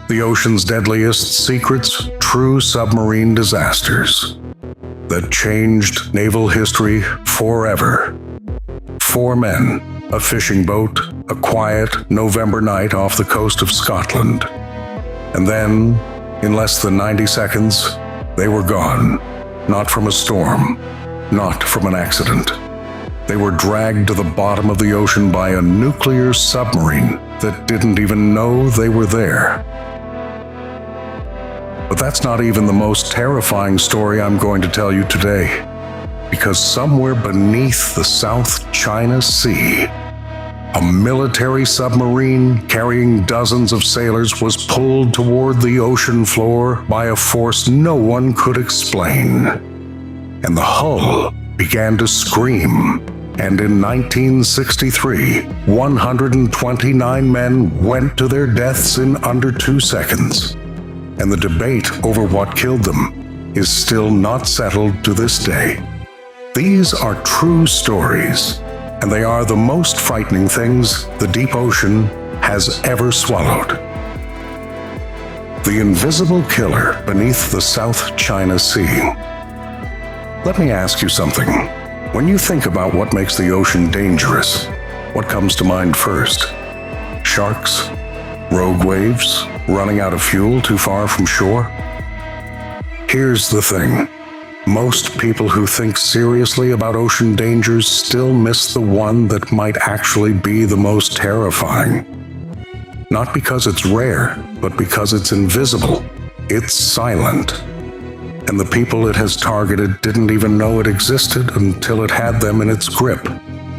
The ocean's deadliest secrets, true submarine disasters that changed naval history forever. 4 men, a fishing boat, a quiet November night off the coast of Scotland. And then, in less than 90 seconds, they were gone. Not from a storm, not from an accident. They were dragged to the bottom of the ocean by a nuclear submarine that didn't even know they were there. But that's not even the most terrifying story I'm going to tell you today, because somewhere beneath the South China Sea, a military submarine carrying dozens of sailors was pulled toward the ocean floor by a force no one could explain. And the hull began to scream. And in 1963, 129 men went to their deaths in under 2 seconds. And the debate over what killed them is still not settled to this day. These are true stories, and they are the most frightening things the deep ocean has ever swallowed. The invisible killer beneath the South China Sea. Let me ask you something. When you think about what makes the ocean dangerous, what comes to mind first? Sharks? Rogue waves? Running out of fuel too far from shore? Here's the thing. Most people who think seriously about ocean dangers still miss the one that might actually be the most terrifying. Not because it's rare, but because it's invisible. It's silent. And the people it has targeted didn't even know it existed until it had them in its grip.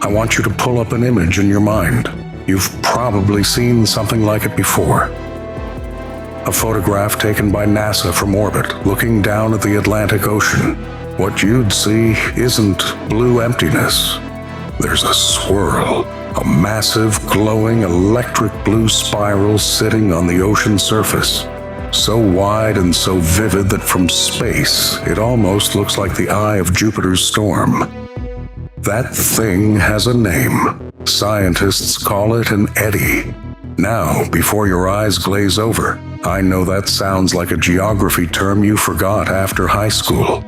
I want you to pull up an image in your mind. You've probably seen something like it before. A photograph taken by NASA from orbit, looking down at the Atlantic Ocean. What you'd see isn't blue emptiness. There's a swirl, a massive, glowing, electric blue spiral sitting on the ocean surface. So wide and so vivid that from space, it almost looks like the eye of Jupiter's storm. That thing has a name. Scientists call it an eddy. Now, before your eyes glaze over, I know that sounds like a geography term you forgot after high school.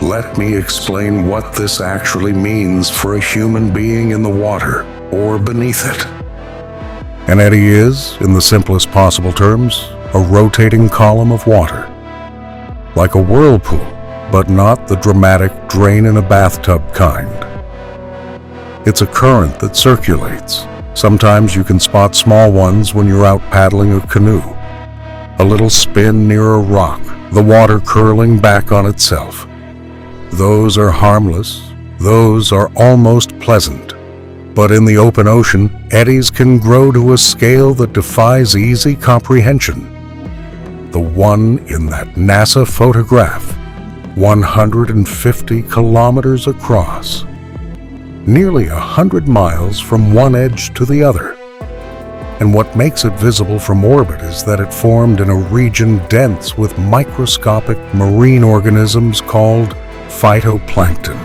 Let me explain what this actually means for a human being in the water or beneath it. An eddy is, in the simplest possible terms, a rotating column of water. Like a whirlpool, but not the dramatic drain in a bathtub kind. It's a current that circulates. Sometimes you can spot small ones when you're out paddling a canoe. A little spin near a rock, the water curling back on itself. Those are harmless. Those are almost pleasant. But in the open ocean, eddies can grow to a scale that defies easy comprehension. The one in that NASA photograph, 150 kilometers across. Nearly 100 miles from one edge to the other. And what makes it visible from orbit is that it formed in a region dense with microscopic marine organisms called phytoplankton,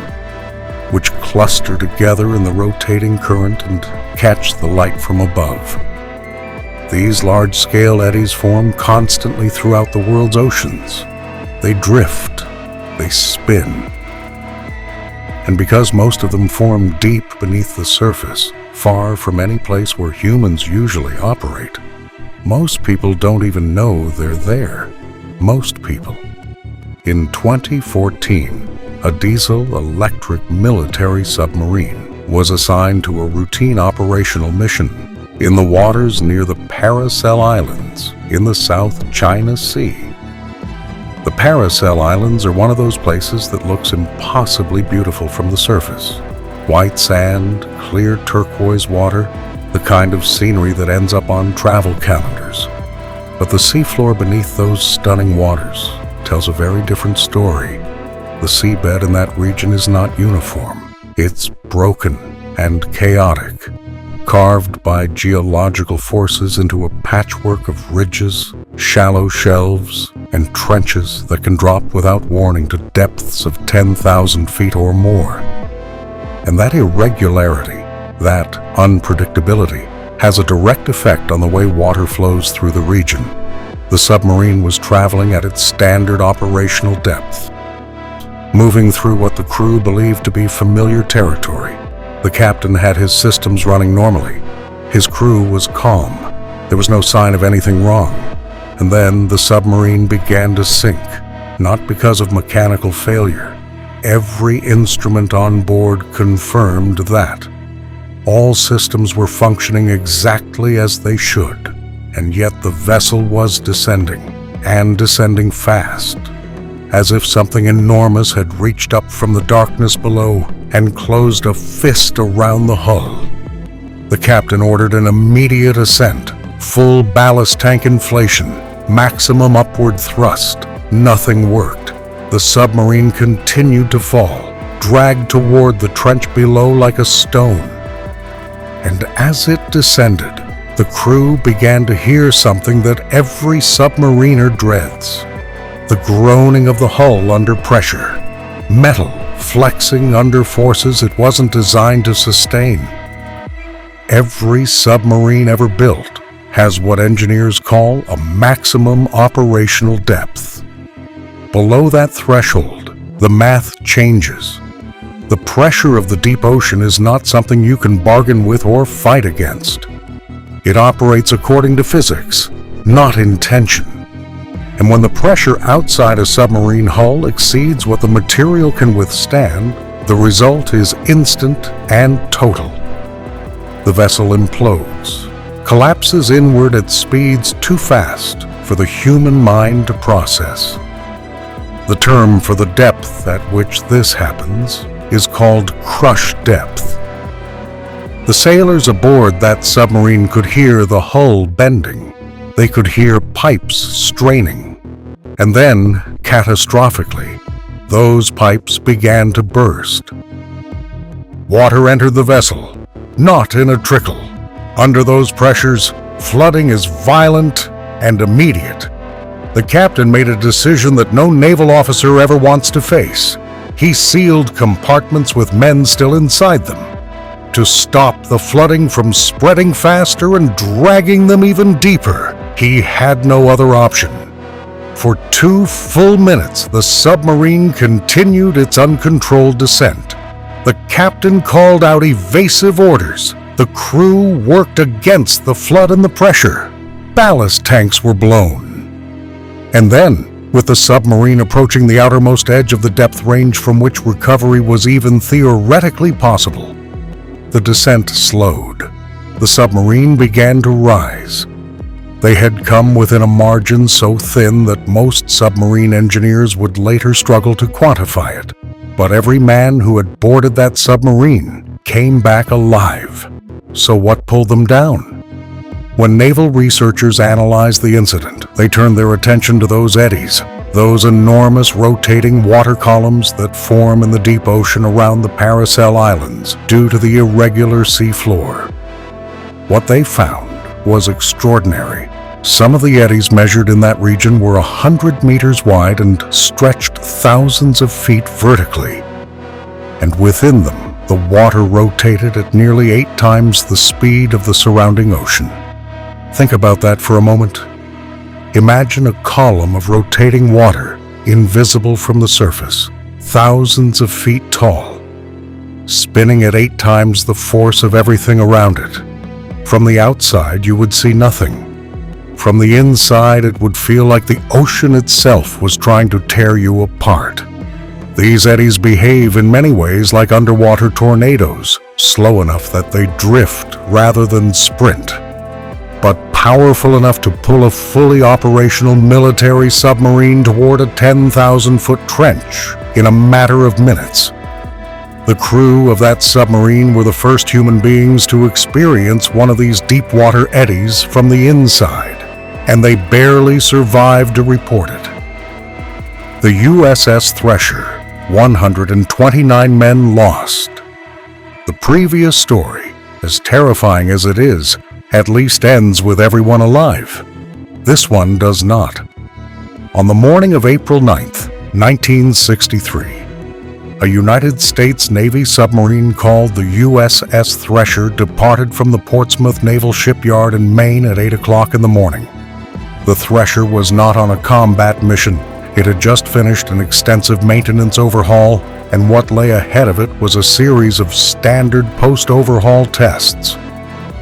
which cluster together in the rotating current and catch the light from above. These large-scale eddies form constantly throughout the world's oceans. They drift, they spin. And because most of them form deep beneath the surface, far from any place where humans usually operate, most people don't even know they're there. Most people. In 2014, a diesel-electric military submarine was assigned to a routine operational mission in the waters near the Paracel Islands in the South China Sea. The Paracel Islands are one of those places that looks impossibly beautiful from the surface. White sand, clear turquoise water, the kind of scenery that ends up on travel calendars. But the seafloor beneath those stunning waters tells a very different story. The seabed in that region is not uniform. It's broken and chaotic, carved by geological forces into a patchwork of ridges, shallow shelves, and trenches that can drop without warning to depths of 10,000 feet or more. And that irregularity, that unpredictability, has a direct effect on the way water flows through the region. The submarine was traveling at its standard operational depth, moving through what the crew believed to be familiar territory. The captain had his systems running normally. His crew was calm. There was no sign of anything wrong. And then the submarine began to sink, not because of mechanical failure. Every instrument on board confirmed that. All systems were functioning exactly as they should, and yet the vessel was descending, and descending fast, as if something enormous had reached up from the darkness below and closed a fist around the hull. The captain ordered an immediate ascent, full ballast tank inflation, maximum upward thrust. Nothing worked. The submarine continued to fall, dragged toward the trench below like a stone. And as it descended, the crew began to hear something that every submariner dreads: the groaning of the hull under pressure, metal flexing under forces it wasn't designed to sustain. Every submarine ever built has what engineers call a maximum operational depth. Below that threshold, the math changes. The pressure of the deep ocean is not something you can bargain with or fight against. It operates according to physics, not intention. And when the pressure outside a submarine hull exceeds what the material can withstand, the result is instant and total. The vessel implodes, collapses inward at speeds too fast for the human mind to process. The term for the depth at which this happens is called crush depth. The sailors aboard that submarine could hear the hull bending. They could hear pipes straining. And then, catastrophically, those pipes began to burst. Water entered the vessel, not in a trickle. Under those pressures, flooding is violent and immediate. The captain made a decision that no naval officer ever wants to face. He sealed compartments with men still inside them to stop the flooding from spreading faster and dragging them even deeper. He had no other option. For 2 full minutes, the submarine continued its uncontrolled descent. The captain called out evasive orders. The crew worked against the flood and the pressure. Ballast tanks were blown. And then, with the submarine approaching the outermost edge of the depth range from which recovery was even theoretically possible, the descent slowed. The submarine began to rise. They had come within a margin so thin that most submarine engineers would later struggle to quantify it. But every man who had boarded that submarine came back alive. So what pulled them down? When naval researchers analyzed the incident, they turned their attention to those eddies, those enormous rotating water columns that form in the deep ocean around the Paracel Islands due to the irregular seafloor. What they found was extraordinary. Some of the eddies measured in that region were 100 meters wide and stretched thousands of feet vertically. And within them, the water rotated at nearly 8 times the speed of the surrounding ocean. Think about that for a moment. Imagine a column of rotating water, invisible from the surface, thousands of feet tall, spinning at 8 times the force of everything around it. From the outside, you would see nothing. From the inside, it would feel like the ocean itself was trying to tear you apart. These eddies behave in many ways like underwater tornadoes, slow enough that they drift rather than sprint, but powerful enough to pull a fully operational military submarine toward a 10,000-foot trench in a matter of minutes. The crew of that submarine were the first human beings to experience one of these deep water eddies from the inside, and they barely survived to report it. The USS Thresher, 129 men lost. The previous story, as terrifying as it is, at least ends with everyone alive. This one does not. On the morning of April 9th, 1963, a United States Navy submarine called the USS Thresher departed from the Portsmouth Naval Shipyard in Maine at 8 o'clock in the morning. The Thresher was not on a combat mission. It had just finished an extensive maintenance overhaul, and what lay ahead of it was a series of standard post-overhaul tests.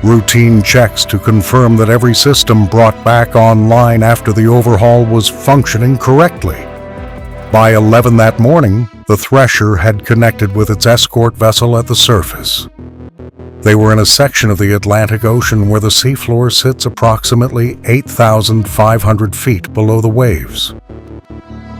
Routine checks to confirm that every system brought back online after the overhaul was functioning correctly. By 11 that morning, the Thresher had connected with its escort vessel at the surface. They were in a section of the Atlantic Ocean where the seafloor sits approximately 8,500 feet below the waves.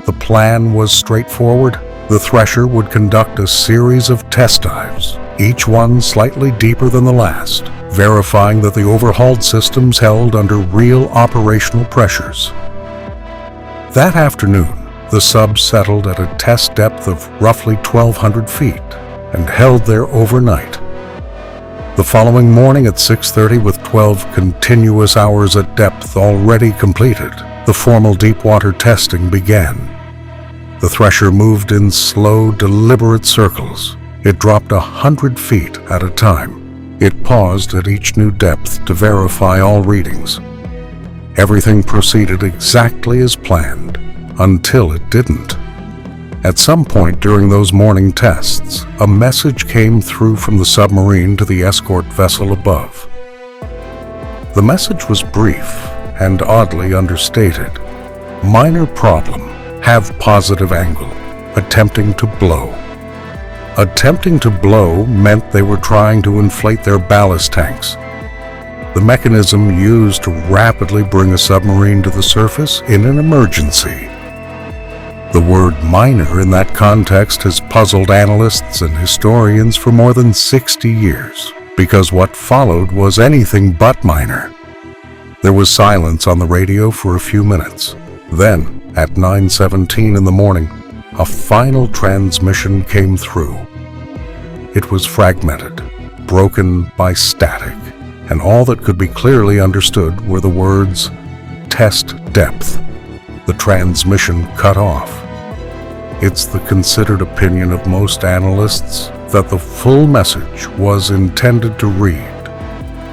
The plan was straightforward. The Thresher would conduct a series of test dives, each one slightly deeper than the last, verifying that the overhauled systems held under real operational pressures. That afternoon, the sub settled at a test depth of roughly 1,200 feet and held there overnight. The following morning at 6:30, with 12 continuous hours at depth already completed, the formal deep-water testing began. The Thresher moved in slow, deliberate circles. It dropped 100 feet at a time. It paused at each new depth to verify all readings. Everything proceeded exactly as planned, until it didn't. At some point during those morning tests, a message came through from the submarine to the escort vessel above. The message was brief and oddly understated. Minor problem, have positive angle, attempting to blow. Attempting to blow meant they were trying to inflate their ballast tanks, the mechanism used to rapidly bring a submarine to the surface in an emergency. The word minor in that context has puzzled analysts and historians for more than 60 years, because what followed was anything but minor. There was silence on the radio for a few minutes. Then, at 9:17 in the morning, a final transmission came through. It was fragmented, broken by static, and all that could be clearly understood were the words, "Test depth." The transmission cut off. It's the considered opinion of most analysts that the full message was intended to read,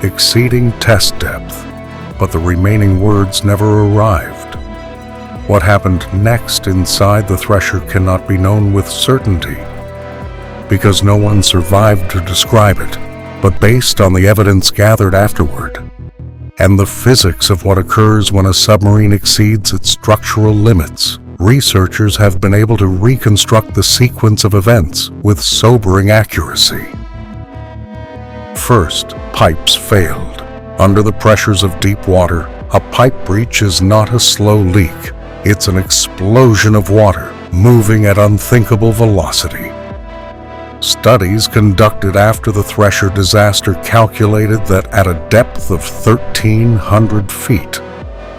"Exceeding test depth," but the remaining words never arrived. What happened next inside the Thresher cannot be known with certainty, because no one survived to describe it, but based on the evidence gathered afterward, and the physics of what occurs when a submarine exceeds its structural limits, researchers have been able to reconstruct the sequence of events with sobering accuracy. First, pipes failed. Under the pressures of deep water, a pipe breach is not a slow leak. It's an explosion of water, moving at unthinkable velocity. Studies conducted after the Thresher disaster calculated that at a depth of 1,300 feet,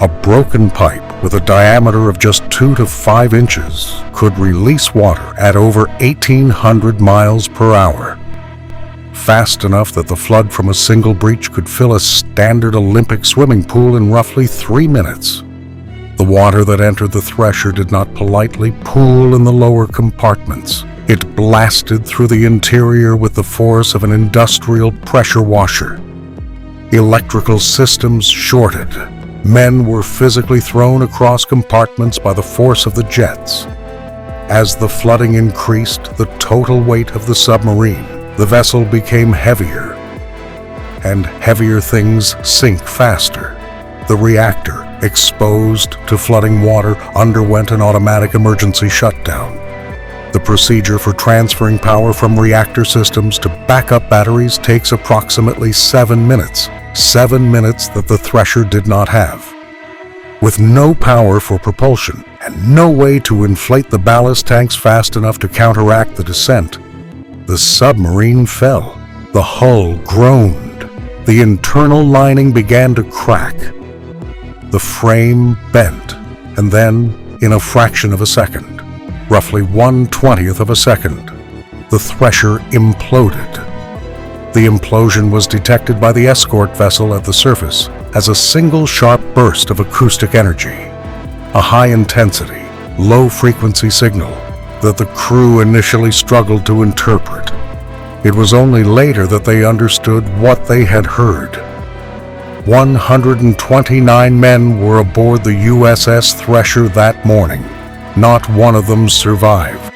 a broken pipe with a diameter of just 2 to 5 inches could release water at over 1,800 miles per hour, fast enough that the flood from a single breach could fill a standard Olympic swimming pool in roughly 3 minutes. The water that entered the Thresher did not politely pool in the lower compartments. It blasted through the interior with the force of an industrial pressure washer. Electrical systems shorted. Men were physically thrown across compartments by the force of the jets. As the flooding increased the total weight of the submarine, the vessel became heavier, and heavier things sink faster. The reactor, exposed to flooding water, underwent an automatic emergency shutdown. The procedure for transferring power from reactor systems to backup batteries takes approximately 7 minutes. 7 minutes that the Thresher did not have. With no power for propulsion and no way to inflate the ballast tanks fast enough to counteract the descent, the submarine fell. The hull groaned. The internal lining began to crack. The frame bent, and then, in a fraction of a second, roughly 1/20th of a second, the Thresher imploded. The implosion was detected by the escort vessel at the surface as a single sharp burst of acoustic energy, a high-intensity, low-frequency signal that the crew initially struggled to interpret. It was only later that they understood what they had heard. 129 men were aboard the USS Thresher that morning. Not one of them survived.